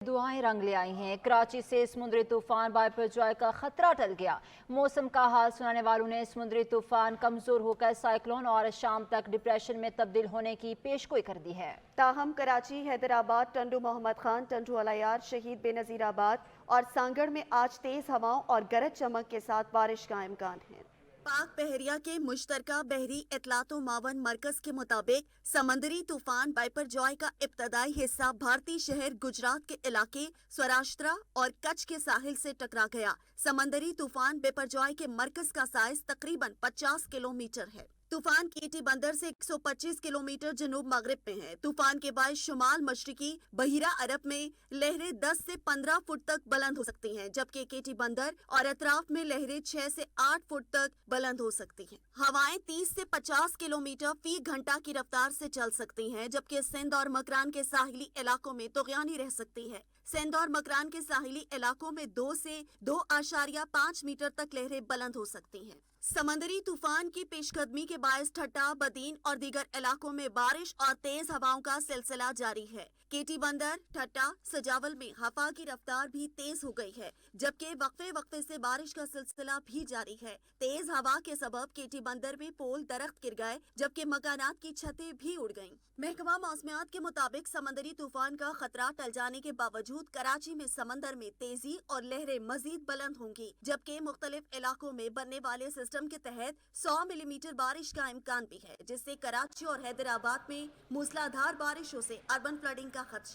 दुआएं रंग ले आई हैं। कराची से समुद्री तूफान बायपरजॉय का खतरा टल गया। मौसम का हाल सुनाने वालों ने समुद्री तूफान कमजोर होकर साइक्लोन और शाम तक डिप्रेशन में तब्दील होने की पेशगोई कर दी है। ताहम कराची, हैदराबाद, टंडू मोहम्मद खान, टंडू अलायार, शहीद बेनजीराबाद और सांगड़ में आज तेज हवाओं और गरज चमक के साथ बारिश का इम्कान है। पाक बहरिया के मुश्तरका बहरी इतलातो मावन मरकज के मुताबिक समंदरी तूफान बायपरजॉय का इब्तदाई हिस्सा भारतीय शहर गुजरात के इलाके स्वराष्ट्रा और कच्छ के साहिल से टकरा गया। समंदरी तूफान बायपरजॉय के मरकज का साइज तकरीबन 50 किलोमीटर है। तूफान केटी बंदर से 125 किलोमीटर जनूब मगरिब में है। तूफान के बाद शुमाल मशरिकी बहिरा अरब में लहरें 10 से 15 फुट तक बुलंद हो सकती हैं, जबकि केटी बंदर और अतराफ में लहरें 6 से 8 फुट तक बुलंद हो सकती हैं। हवाएं 30 से 50 किलोमीटर फी घंटा की रफ्तार से चल सकती हैं, जबकि सिंध और मकरान के साहिली इलाकों में तुगयानी रह सकती है। सिंध और मकरान के साहिली इलाकों में 2 से 2.5 मीटर तक लहरें बुलंद हो सकती हैं। समंदरी तूफान की पेशकदमी के बायस ठट्टा, बदीन और दीगर इलाकों में बारिश और तेज हवाओं का सिलसिला जारी है। केटी बंदर, ठट्टा, सजावल में हवा की रफ्तार भी तेज हो गई है, जबकि वक्फे से बारिश का सिलसिला भी जारी है। तेज हवा के सबब केटी बंदर में पोल दरख्त गिर गए, जबकि मकानात की छतें भी उड़ गईं। महकमा मौसमियात के मुताबिक समंदरी तूफान का खतरा टल जाने के बावजूद कराची में समंदर में तेजी और लहरें मजीद बुलंद होंगी, जबकि मुख्तलिफ इलाकों में बनने वाले सिस्टम के तहत 100 मिलीमीटर बारिश का इम्कान भी है, जिससे कराची और हैदराबाद में मूसलाधार बारिशों से अर्बन फ्लडिंग का खदशा